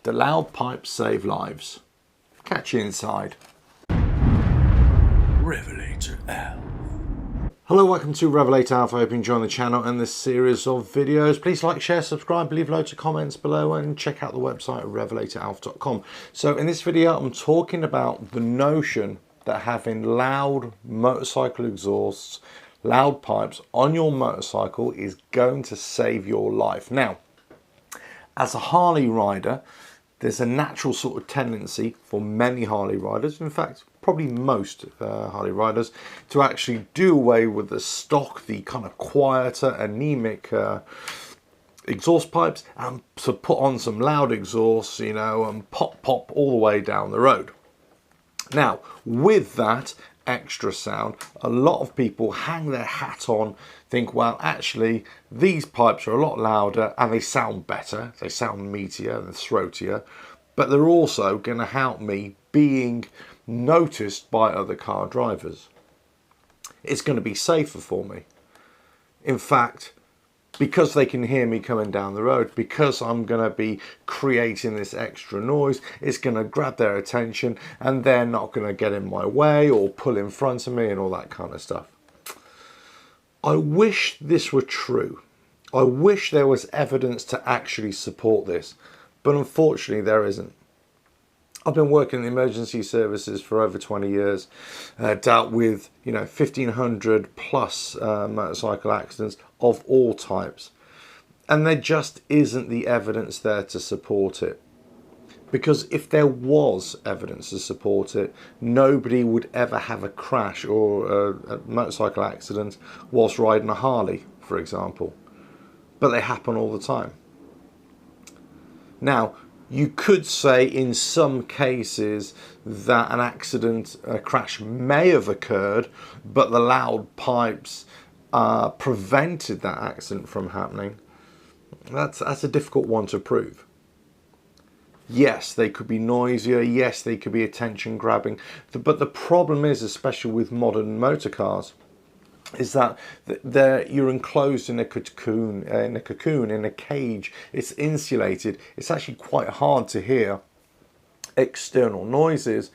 The loud pipes save lives. Catch you inside. RevelatorAlf. Hello, welcome to RevelatorAlf. I hope you enjoy the channel and this series of videos. Please like, share, subscribe, leave loads of comments below and check out the website at RevelatorAlf.com. So in this video, I'm talking about the notion that having loud motorcycle exhausts, loud pipes on your motorcycle is going to save your life. Now, as a Harley rider, there's a natural sort of tendency for many Harley riders, in fact, probably most Harley riders, to actually do away with the stock, the kind of quieter, anemic exhaust pipes, and to put on some loud exhausts, you know, and pop all the way down the road. Now, with that extra sound, a lot of people hang their hat on, think, well, actually these pipes are a lot louder and they sound better, they sound meatier and throatier, but they're also going to help me being noticed by other car drivers. It's going to be safer for me. In fact, because they can hear me coming down the road, because I'm going to be creating this extra noise, it's going to grab their attention and they're not going to get in my way or pull in front of me and all that kind of stuff. I wish this were true. I wish there was evidence to actually support this, but unfortunately there isn't. I've been working in the emergency services for over 20 years, dealt with 1,500 plus motorcycle accidents of all types, and there just isn't the evidence there to support it. Because if there was evidence to support it, nobody would ever have a crash or a motorcycle accident whilst riding a Harley, for example. But they happen all the time. Now, you could say in some cases that an accident, a crash may have occurred, but the loud pipes prevented that accident from happening. That's a difficult one to prove. Yes, they could be noisier, yes, they could be attention grabbing, but the problem is, especially with modern motor cars, is that you're enclosed in a cocoon, in a cage. It's insulated. It's actually quite hard to hear external noises,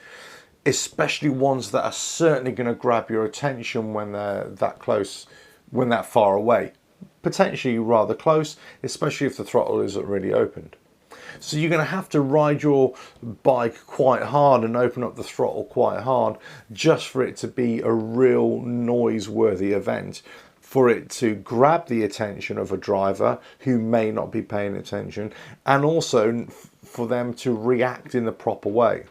especially ones that are certainly going to grab your attention when they're that close, when that far away. Potentially rather close, especially if the throttle isn't really opened. So you're going to have to ride your bike quite hard and open up the throttle quite hard just for it to be a real noise-worthy event, for it to grab the attention of a driver who may not be paying attention, and also for them to react in the proper way.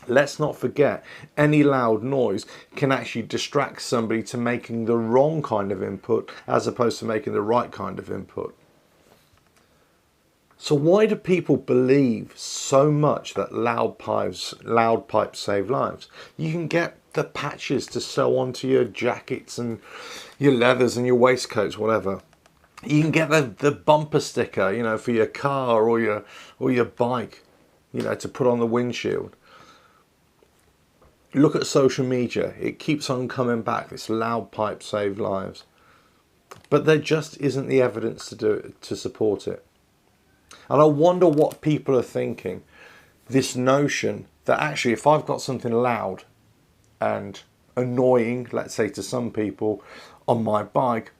Let's not forget, any loud noise can actually distract somebody to making the wrong kind of input as opposed to making the right kind of input. So why do people believe so much that loud pipes save lives? You can get the patches to sew onto your jackets and your leathers and your waistcoats, whatever. You can get the bumper sticker, for your car or your bike, to put on the windshield. Look at social media. It keeps on coming back. This loud pipe save lives. But there just isn't the evidence to support it. And I wonder what people are thinking. This notion that actually if I've got something loud and annoying, let's say to some people, on my bike,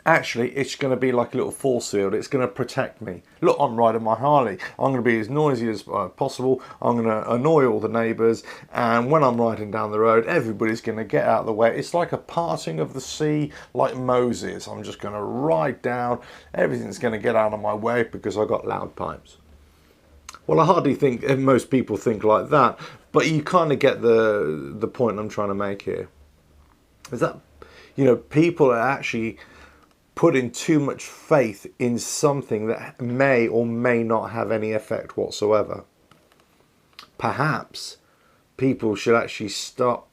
actually it's going to be like a little force field. It's going to protect me. Look, I'm riding my Harley. I'm going to be as noisy as possible. I'm going to annoy all the neighbours. And when I'm riding down the road, everybody's going to get out of the way. It's like a parting of the sea, like Moses. I'm just going to ride down. Everything's going to get out of my way because I've got loud pipes. Well, I hardly think most people think like that. But you kind of get the point I'm trying to make here. Is that, people are actually putting too much faith in something that may or may not have any effect whatsoever. Perhaps people should actually stop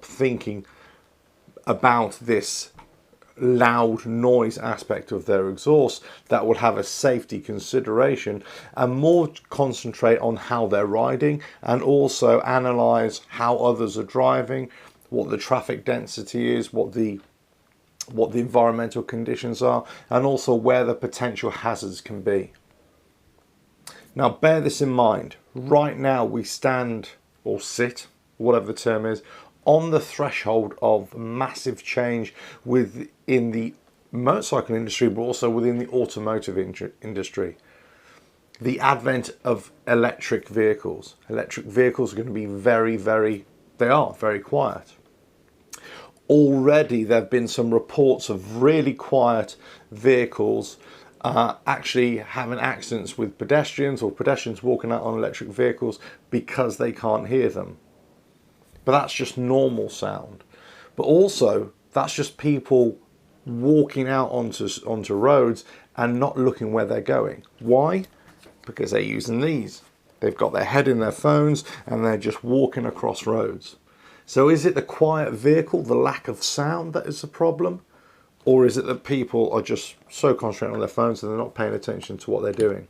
thinking about this loud noise aspect of their exhaust that would have a safety consideration, and more concentrate on how they're riding and also analyze how others are driving, what the traffic density is, what the environmental conditions are, and also where the potential hazards can be. Now bear this in mind, right now we stand or sit, whatever the term is, on the threshold of massive change within the motorcycle industry, but also within the automotive industry. The advent of electric vehicles. Electric vehicles are going to be they are very quiet. Already there have been some reports of really quiet vehicles actually having accidents with pedestrians, or pedestrians walking out on electric vehicles because they can't hear them. But that's just normal sound. But also, that's just people walking out onto roads and not looking where they're going. Why? Because they're using these. They've got their head in their phones and they're just walking across roads. So is it the quiet vehicle, the lack of sound, that is the problem? Or is it that people are just so concentrated on their phones and they're not paying attention to what they're doing?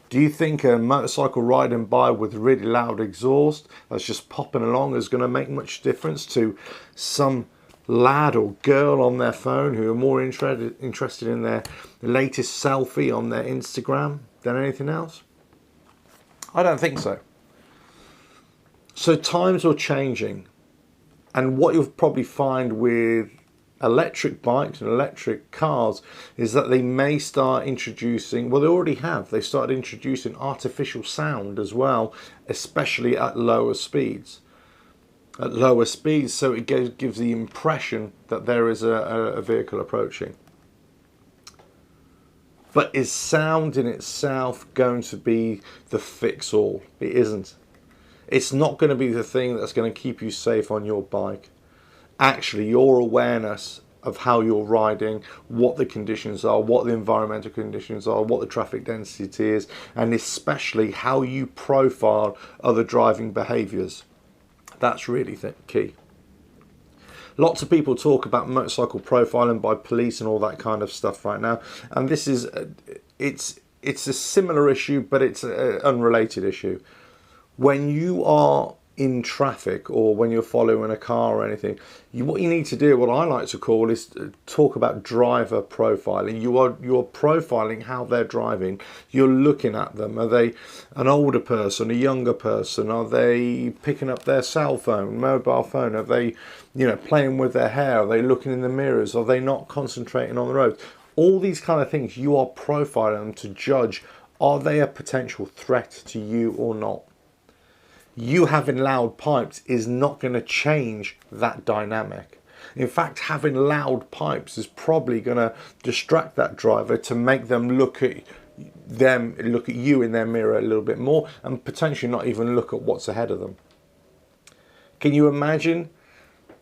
Do you think a motorcycle riding by with really loud exhaust that's just popping along is going to make much difference to some lad or girl on their phone who are more interested in their latest selfie on their Instagram than anything else? I don't think so. So times are changing, and what you'll probably find with electric bikes and electric cars is that they may start introducing, well, they already have, they started introducing artificial sound as well, especially at lower speeds. So it gives the impression that there is a vehicle approaching. But is sound in itself going to be the fix-all? It isn't. It's not going to be the thing that's going to keep you safe on your bike. Actually, your awareness of how you're riding, what the conditions are, what the environmental conditions are, what the traffic density is, and especially how you profile other driving behaviours. That's really key. Lots of people talk about motorcycle profiling by police and all that kind of stuff right now, and this is it's a similar issue, but it's an unrelated issue. When you are in traffic or when you're following a car or anything, what you need to do, what I like to call, is talk about driver profiling. You're profiling how they're driving. You're looking at them. Are they an older person, a younger person? Are they picking up their cell phone, mobile phone? Are they, playing with their hair? Are they looking in the mirrors? Are they not concentrating on the road? All these kind of things, you are profiling them to judge, are they a potential threat to you or not? You having loud pipes is not going to change that dynamic. In fact, having loud pipes is probably going to distract that driver to make them look at you in their mirror a little bit more, and potentially not even look at what's ahead of them. Can you imagine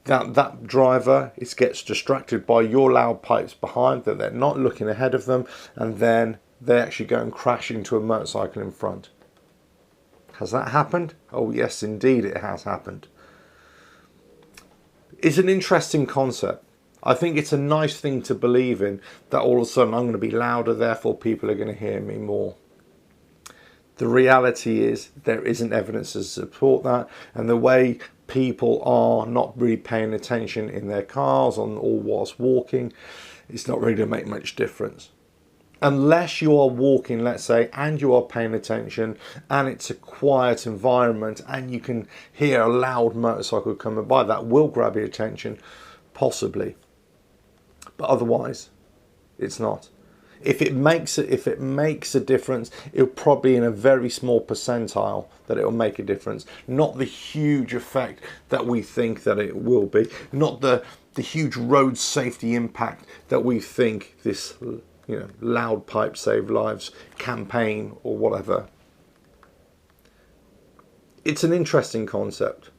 that driver gets distracted by your loud pipes behind, that they're not looking ahead of them, and then they actually go and crash into a motorcycle in front? Has that happened? Oh yes, indeed it has happened. It's an interesting concept. I think it's a nice thing to believe in, that all of a sudden I'm going to be louder, therefore people are going to hear me more. The reality is there isn't evidence to support that, and the way people are not really paying attention in their cars or whilst walking, it's not really going to make much difference. Unless you are walking, let's say, and you are paying attention, and it's a quiet environment, and you can hear a loud motorcycle coming by, that will grab your attention, possibly. But otherwise, it's not. If it makes a difference, it'll probably in a very small percentile that it will make a difference. Not the huge effect that we think that it will be. Not the huge road safety impact that we think this loud pipe save lives campaign or whatever. It's an interesting concept.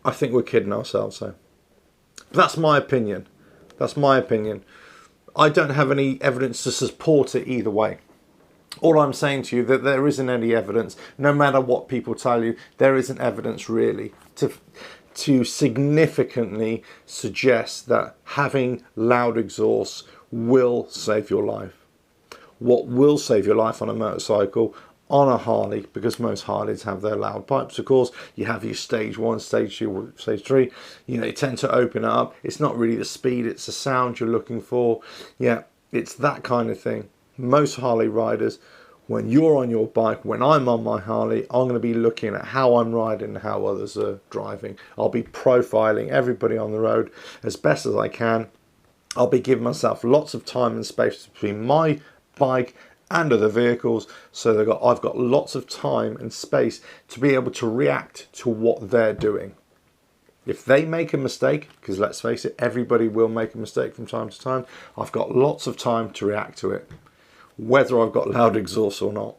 I think we're kidding ourselves though. That's my opinion. I don't have any evidence to support it either way. All I'm saying to you that there isn't any evidence, no matter what people tell you, there isn't evidence really to significantly suggest that having loud exhausts will save your life. What will save your life on a motorcycle, on a Harley, because most Harleys have their loud pipes, of course, you have your stage 1, stage 2, stage 3, they tend to open it up. It's not really the speed, it's the sound you're looking for. Yeah, it's that kind of thing. Most Harley riders when you're on your bike, when I'm on my Harley, I'm going to be looking at how I'm riding and how others are driving. I'll be profiling everybody on the road as best as I can. I'll be giving myself lots of time and space between my bike and other vehicles, so I've got lots of time and space to be able to react to what they're doing. If they make a mistake, because let's face it, everybody will make a mistake from time to time, I've got lots of time to react to it, whether I've got loud exhaust or not.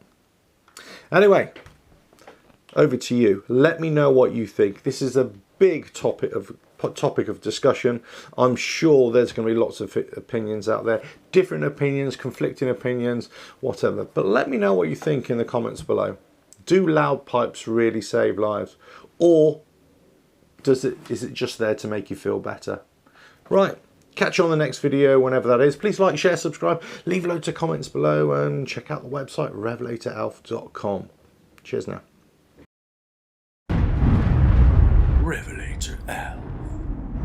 Anyway, over to you. Let me know what you think. This is a big topic of discussion. I'm sure there's going to be lots of opinions out there, different opinions, conflicting opinions, whatever. But let me know what you think in the comments below. Do loud pipes really save lives, or is it just there to make you feel better? Right, catch you on the next video, whenever that is. Please like, share, subscribe, leave loads of comments below, and check out the website RevelatorAlf.com. Cheers now. RevelatorAlf.